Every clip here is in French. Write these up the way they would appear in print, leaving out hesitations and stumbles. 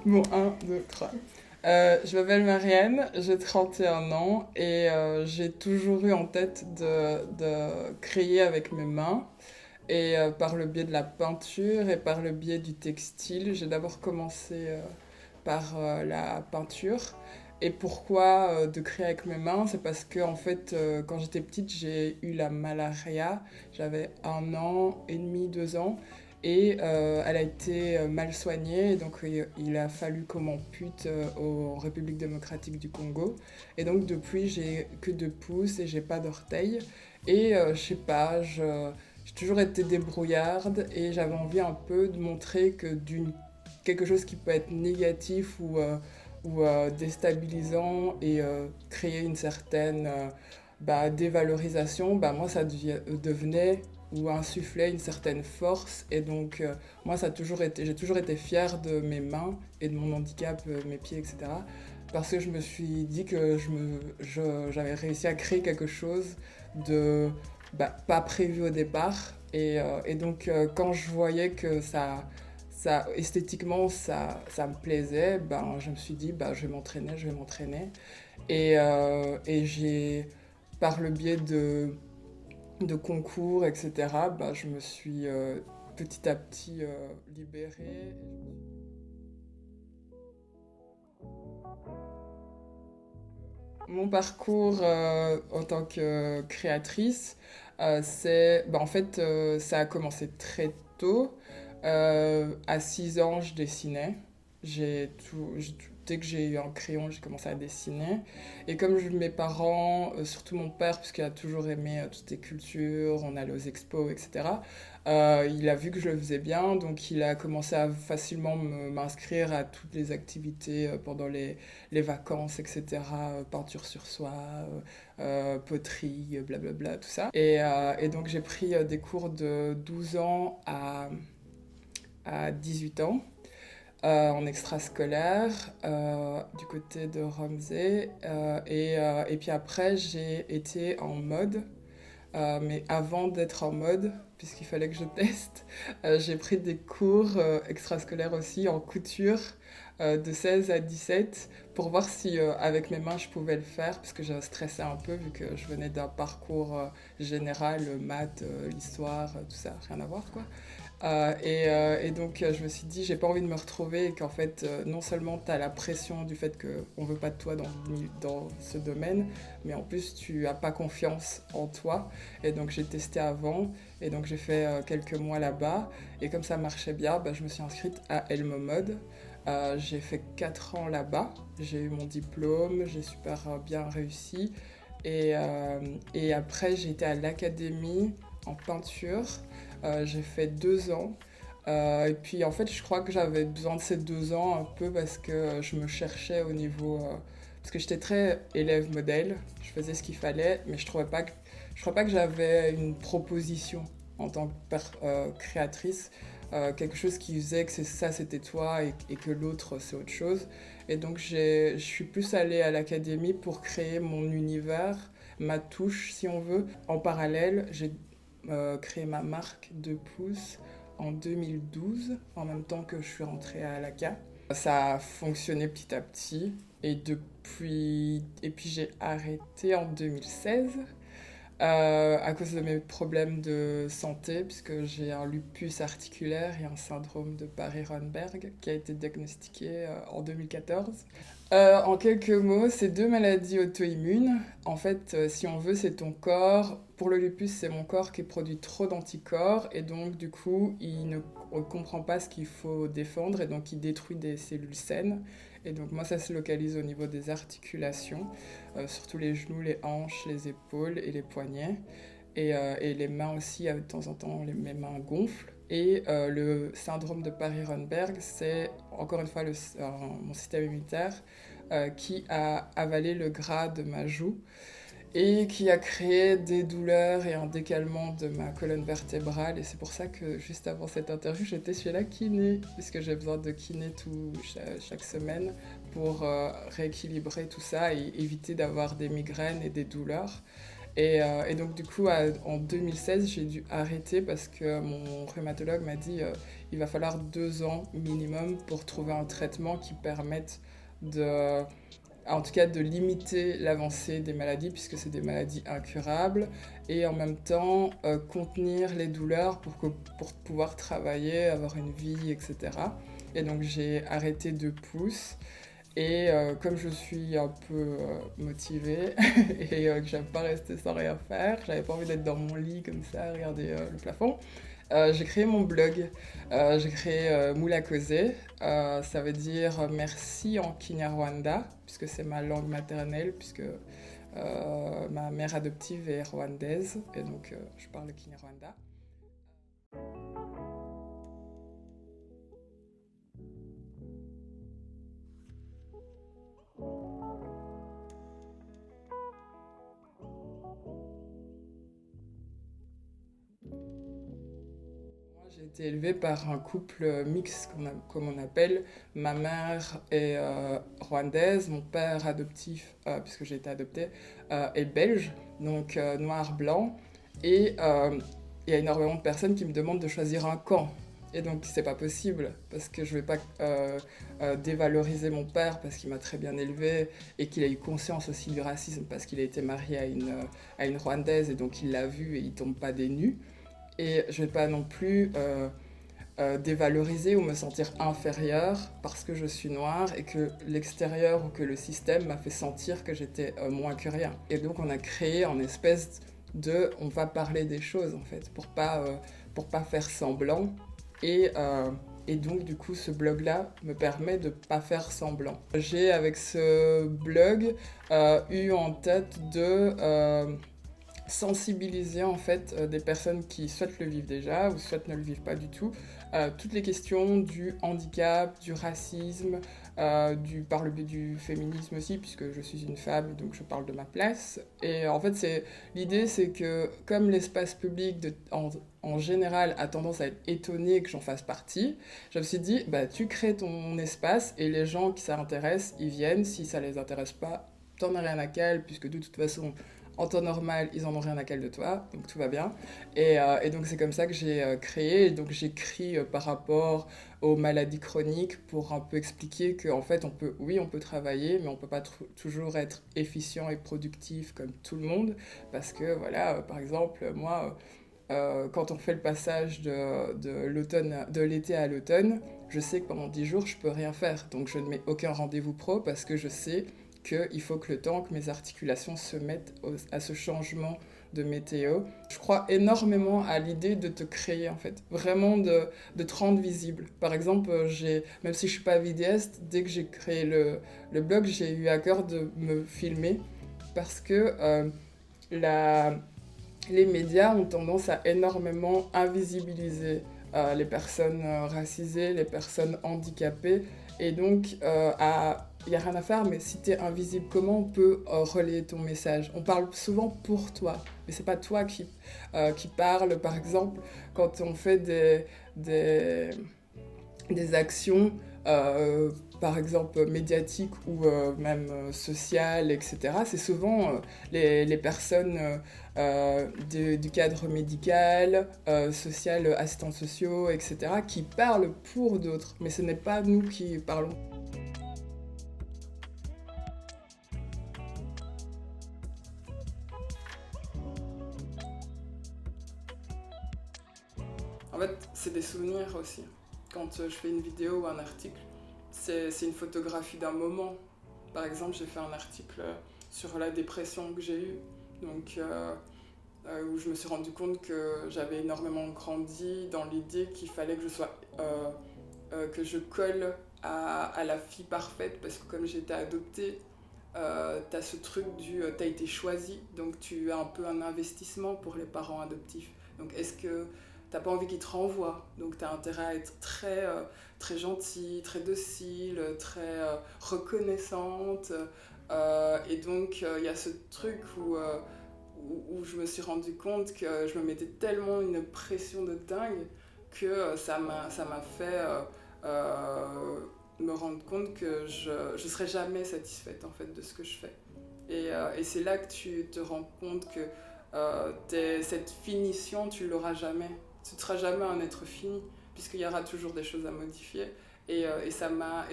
Bon, un, deux, trois. Je m'appelle Marianne, j'ai 31 ans et j'ai toujours eu en tête de créer avec mes mains et par le biais de la peinture et par le biais du textile. J'ai d'abord commencé par la peinture. Et pourquoi de créer avec mes mains? C'est parce que en fait, quand j'étais petite, j'ai eu la malaria. J'avais 1 an et demi, 2 ans. Et elle a été mal soignée, et donc il a fallu qu'on m'ampute en République démocratique du Congo. Et donc depuis, j'ai que 2 pouces et j'ai pas d'orteils. Et je sais pas, j'ai toujours été débrouillarde et j'avais envie un peu de montrer que quelque chose qui peut être négatif ou déstabilisant et créer une certaine dévalorisation, moi ça devenait ou insufflait une certaine force. Et donc moi j'ai toujours été fière de mes mains et de mon handicap, mes pieds, etc. Parce que je me suis dit que j'avais réussi à créer quelque chose de pas prévu au départ. Et donc quand je voyais que esthétiquement ça me plaisait, je me suis dit je vais m'entraîner, je vais m'entraîner. Et j'ai, par le biais de concours, etc., je me suis petit à petit libérée. Mon parcours en tant que créatrice, en fait, ça a commencé très tôt. À 6 ans, je dessinais. Dès que j'ai eu un crayon, j'ai commencé à dessiner. Et comme mes parents, surtout mon père, puisqu'il a toujours aimé toutes les cultures, on allait aux expos, etc., il a vu que je le faisais bien, donc il a commencé à facilement m'inscrire à toutes les activités pendant les vacances, etc. Peinture sur soie, poterie, blablabla, tout ça. Et donc j'ai pris des cours de 12 ans à 18 ans en extrascolaire du côté de Romsey. Et puis après, j'ai été en mode. Mais avant d'être en mode, puisqu'il fallait que je teste, j'ai pris des cours extrascolaires aussi en couture de 16 à 17 pour voir si avec mes mains je pouvais le faire, parce que je stressais un peu vu que je venais d'un parcours général, maths, l'histoire, tout ça, rien à voir quoi. Et donc je me suis dit, j'ai pas envie de me retrouver et qu'en fait, non seulement tu as la pression du fait qu'on veut pas de toi dans ce domaine, mais en plus tu as pas confiance en toi. Et donc j'ai testé avant, et donc j'ai fait quelques mois là-bas. Et comme ça marchait bien, je me suis inscrite à Elmo Mode. J'ai fait 4 ans là-bas, j'ai eu mon diplôme, j'ai super bien réussi. Et après, j'ai été à l'académie en peinture. J'ai fait 2 ans. Et puis en fait, je crois que j'avais besoin de ces 2 ans un peu parce que je me cherchais au niveau. Parce que j'étais très élève modèle, je faisais ce qu'il fallait, mais je crois pas que j'avais une proposition en tant que créatrice. Quelque chose qui faisait que ça c'était toi et que l'autre c'est autre chose. Et donc je suis plus allée à l'académie pour créer mon univers, ma touche si on veut. En parallèle, j'ai créé ma marque de pouces en 2012, en même temps que je suis rentrée à l'ACA. Ça a fonctionné petit à petit et puis j'ai arrêté en 2016 à cause de mes problèmes de santé, puisque j'ai un lupus articulaire et un syndrome de Barré-Ronberg qui a été diagnostiqué en 2014. En quelques mots, c'est 2 maladies auto-immunes. En fait, si on veut, c'est ton corps. Pour le lupus, c'est mon corps qui produit trop d'anticorps et donc du coup, il ne comprend pas ce qu'il faut défendre et donc il détruit des cellules saines. Et donc moi, ça se localise au niveau des articulations, surtout les genoux, les hanches, les épaules et les poignets. Et les mains aussi, de temps en temps, mes mains gonflent. Et le syndrome de Paris-Ronberg, c'est encore une fois mon système immunitaire qui a avalé le gras de ma joue et qui a créé des douleurs et un décalement de ma colonne vertébrale. Et c'est pour ça que juste avant cette interview, j'étais chez la kiné, puisque j'ai besoin de kiné chaque semaine pour rééquilibrer tout ça et éviter d'avoir des migraines et des douleurs. Et donc, du coup, en 2016, j'ai dû arrêter parce que mon rhumatologue m'a dit il va falloir 2 ans minimum pour trouver un traitement qui permette de, en tout cas, de limiter l'avancée des maladies, puisque c'est des maladies incurables, et en même temps contenir les douleurs pour pouvoir travailler, avoir une vie, etc. Et donc, j'ai arrêté de pouces. Et comme je suis un peu motivée et que j'aime pas rester sans rien faire, j'avais pas envie d'être dans mon lit comme ça, regarder le plafond, j'ai créé mon blog. J'ai créé Moula Causer. Ça veut dire merci en Kinyarwanda, puisque c'est ma langue maternelle, puisque ma mère adoptive est rwandaise, et donc je parle le Kinyarwanda. J'ai été élevée par un couple mixte, comme on appelle. Ma mère est rwandaise, mon père adoptif, puisque j'ai été adoptée, est belge, donc noir-blanc. Et il y a énormément de personnes qui me demandent de choisir un camp. Et donc c'est pas possible, parce que je vais pas dévaloriser mon père, parce qu'il m'a très bien élevée, et qu'il a eu conscience aussi du racisme, parce qu'il a été marié à une rwandaise, et donc il l'a vu, et il tombe pas des nues. Et je ne vais pas non plus dévaloriser ou me sentir inférieure parce que je suis noire et que l'extérieur ou que le système m'a fait sentir que j'étais moins que rien. Et donc on a créé en espèce de on va parler des choses en fait pour pas faire semblant. Et, euh, et donc du coup ce blog là me permet de pas faire semblant. J'ai avec ce blog eu en tête de sensibiliser en fait des personnes qui souhaitent le vivre déjà ou souhaitent ne le vivre pas du tout, toutes les questions du handicap, du racisme, par le biais du féminisme aussi, puisque je suis une femme, donc je parle de ma place. Et en fait, l'idée, c'est que comme l'espace public en général a tendance à être étonné que j'en fasse partie, je me suis dit, bah, tu crées ton espace et les gens qui ça intéresse, ils viennent. Si ça les intéresse pas, t'en as rien à cale, puisque de toute façon, en temps normal, ils en ont rien à cale de toi, donc tout va bien. Et donc c'est comme ça que j'ai créé. Et donc j'écris par rapport aux maladies chroniques pour un peu expliquer qu'en fait, oui, on peut travailler, mais on peut pas toujours être efficient et productif comme tout le monde. Parce que voilà, par exemple, moi, quand on fait le passage de l'été à l'automne, je sais que pendant 10 jours, je peux rien faire. Donc je ne mets aucun rendez-vous pro parce que je sais qu'il faut que le temps que mes articulations se mettent à ce changement de météo. Je crois énormément à l'idée de te créer en fait, vraiment de te rendre visible. Par exemple, même si je suis pas vidéaste, dès que j'ai créé le blog, j'ai eu à cœur de me filmer parce que la, les médias ont tendance à énormément invisibiliser les personnes racisées, les personnes handicapées, et donc il n'y a rien à faire, mais si tu es invisible, comment on peut relayer ton message? On parle souvent pour toi, mais c'est pas toi qui parle. Par exemple, quand on fait des actions, par exemple médiatiques ou même sociales, etc., c'est souvent les personnes du cadre médical, social, assistants sociaux, etc., qui parlent pour d'autres, mais ce n'est pas nous qui parlons. En fait, c'est des souvenirs aussi. Quand je fais une vidéo ou un article, c'est une photographie d'un moment. Par exemple, j'ai fait un article sur la dépression que j'ai eue, donc où je me suis rendu compte que j'avais énormément grandi dans l'idée qu'il fallait que que je colle à la fille parfaite, parce que comme j'étais adoptée, t'as ce truc t'as été choisi, donc tu as un peu un investissement pour les parents adoptifs. Donc est-ce que t'as pas envie qu'ils te renvoient? Donc t'as intérêt à être très gentille, très docile, très reconnaissante. Et donc il y a ce truc où je me suis rendu compte que je me mettais tellement une pression de dingue que ça m'a fait me rendre compte que je serais jamais satisfaite en fait de ce que je fais. Et c'est là que tu te rends compte que cette finition, tu ne l'auras jamais. Tu ne seras jamais un être fini, puisqu'il y aura toujours des choses à modifier. Et ça m'a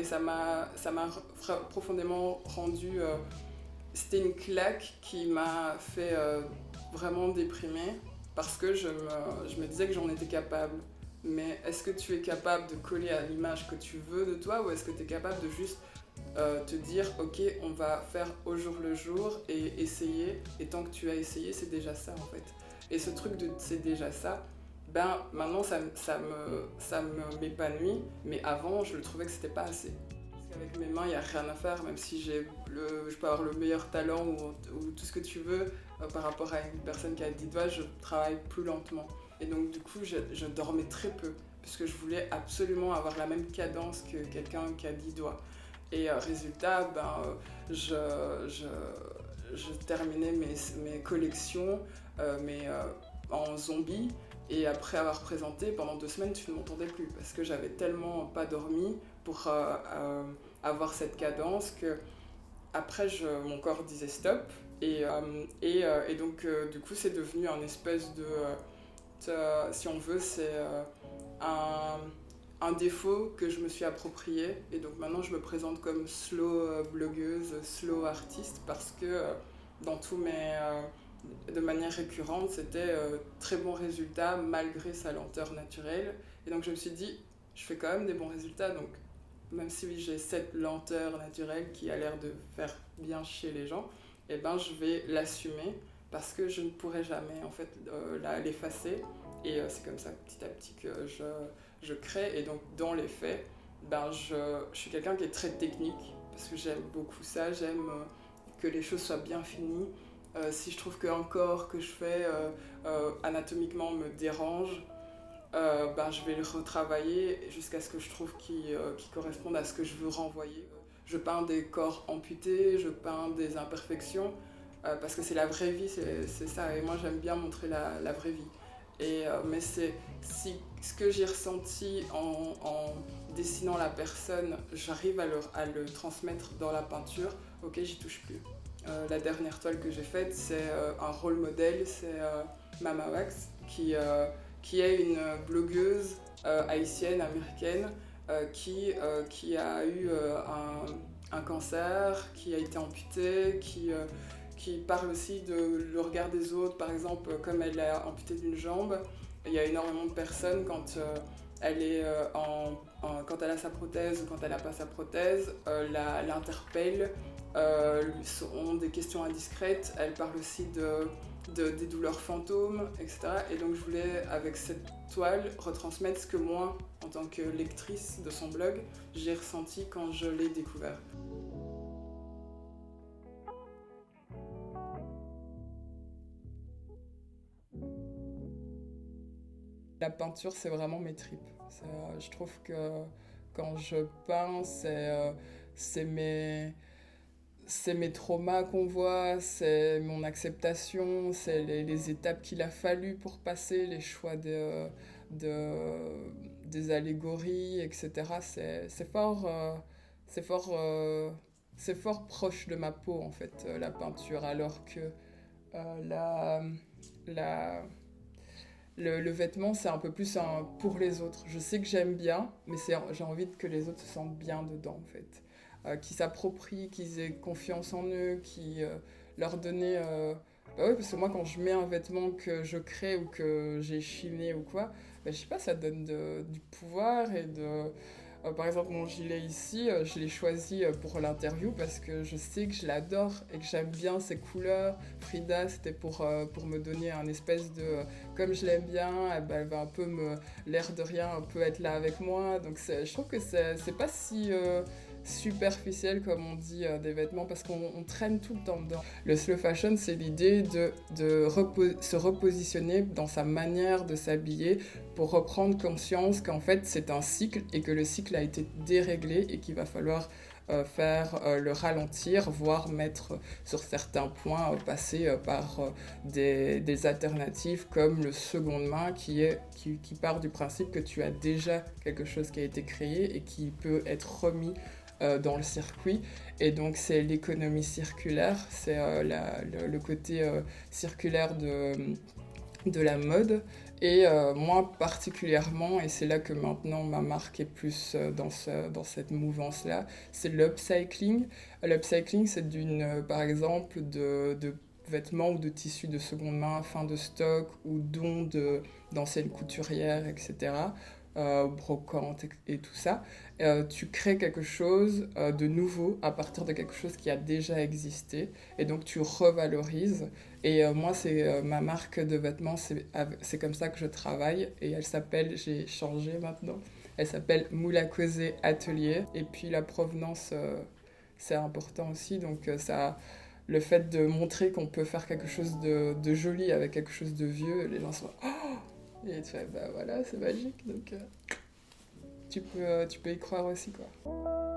profondément rendu. C'était une claque qui m'a fait vraiment déprimer, parce que je me disais que j'en étais capable. Mais est-ce que tu es capable de coller à l'image que tu veux de toi, ou est-ce que tu es capable de juste te dire ok, on va faire au jour le jour et essayer, et tant que tu as essayé, c'est déjà ça en fait. Et ce truc de c'est déjà ça, ben maintenant ça me m'épanouit, mais avant je le trouvais que c'était pas assez. Parce qu'avec mes mains il n'y a rien à faire, même si je peux avoir le meilleur talent ou tout ce que tu veux, par rapport à une personne qui a 10 doigts, je travaille plus lentement. Et donc du coup je dormais très peu, parce que je voulais absolument avoir la même cadence que quelqu'un qui a 10 doigts. Et résultat, je terminais mes collections en zombie. Et après avoir présenté, pendant 2 semaines, tu ne m'entendais plus. Parce que j'avais tellement pas dormi pour avoir cette cadence que après, mon corps disait stop. Et donc, du coup, c'est devenu un espèce de... si on veut, c'est un un défaut que je me suis approprié, et donc maintenant je me présente comme slow blogueuse, slow artiste, parce que dans tous de manière récurrente, c'était très bons résultats malgré sa lenteur naturelle. Et donc je me suis dit, je fais quand même des bons résultats, donc même si j'ai cette lenteur naturelle qui a l'air de faire bien chier les gens, et ben je vais l'assumer, parce que je ne pourrai jamais en fait l'effacer. Et c'est comme ça petit à petit que je crée. Et donc dans les faits, je suis quelqu'un qui est très technique, parce que j'aime beaucoup ça, j'aime que les choses soient bien finies. Si je trouve qu'un corps que je fais anatomiquement me dérange, je vais le retravailler jusqu'à ce que je trouve qu'il corresponde à ce que je veux renvoyer. Je peins des corps amputés, je peins des imperfections, parce que c'est la vraie vie, c'est ça. Et moi j'aime bien montrer la vraie vie. Mais si ce que j'ai ressenti en dessinant la personne, j'arrive à le transmettre dans la peinture, ok, j'y touche plus. La dernière toile que j'ai faite, c'est un rôle modèle, c'est Mama Wax, qui est une blogueuse haïtienne, américaine, qui a eu un cancer, qui a été amputée, qui parle aussi de le regard des autres. Par exemple, comme elle est amputée d'une jambe, il y a énormément de personnes, quand quand elle a sa prothèse ou quand elle n'a pas sa prothèse, l'interpellent, lui ont des questions indiscrètes. Elle parle aussi des douleurs fantômes, etc. Et donc je voulais, avec cette toile, retransmettre ce que moi, en tant que lectrice de son blog, j'ai ressenti quand je l'ai découvert. La peinture, c'est vraiment mes tripes. Je trouve que quand je peins, c'est mes traumas qu'on voit, c'est mon acceptation, c'est les étapes qu'il a fallu pour passer, les choix des allégories, etc. C'est fort, c'est fort proche de ma peau, en fait, la peinture, alors que la, la, le vêtement, c'est un peu plus pour les autres. Je sais que j'aime bien, mais j'ai envie que les autres se sentent bien dedans, en fait. Qu'ils s'approprient, qu'ils aient confiance en eux, qui leur donner... Bah oui, parce que moi, quand je mets un vêtement que je crée ou que j'ai chiné ou quoi, bah, je sais pas, ça donne du pouvoir et de... par exemple, mon gilet ici, je l'ai choisi pour l'interview parce que je sais que je l'adore et que j'aime bien ses couleurs. Frida, c'était pour me donner un espèce de... comme je l'aime bien, eh ben, elle va un peu l'air de rien, un peu être là avec moi. Donc je trouve que c'est pas si superficiel, comme on dit, des vêtements, parce qu'on traîne tout le temps dedans. Le slow fashion, c'est l'idée de se repositionner dans sa manière de s'habiller pour reprendre conscience qu'en fait c'est un cycle et que le cycle a été déréglé et qu'il va falloir faire le ralentir, voire mettre sur certains points, passer par des alternatives comme le seconde main qui part du principe que tu as déjà quelque chose qui a été créé et qui peut être remis dans le circuit. Et donc c'est l'économie circulaire, c'est le côté circulaire de la mode. Et moi particulièrement, et c'est là que maintenant ma marque est plus dans cette mouvance-là, c'est l'upcycling. L'upcycling, c'est par exemple de vêtements ou de tissus de seconde main, fin de stock ou dons d'anciennes couturières, etc. Brocantes et tout ça. Tu crées quelque chose de nouveau à partir de quelque chose qui a déjà existé et donc tu revalorises. Et moi, c'est ma marque de vêtements, c'est comme ça que je travaille et elle s'appelle, j'ai changé maintenant, elle s'appelle Moula Causé Atelier. Et puis la provenance, c'est important aussi, donc le fait de montrer qu'on peut faire quelque chose de joli avec quelque chose de vieux, les gens sont oh, et tu fais bah voilà, c'est magique, donc tu peux y croire aussi quoi.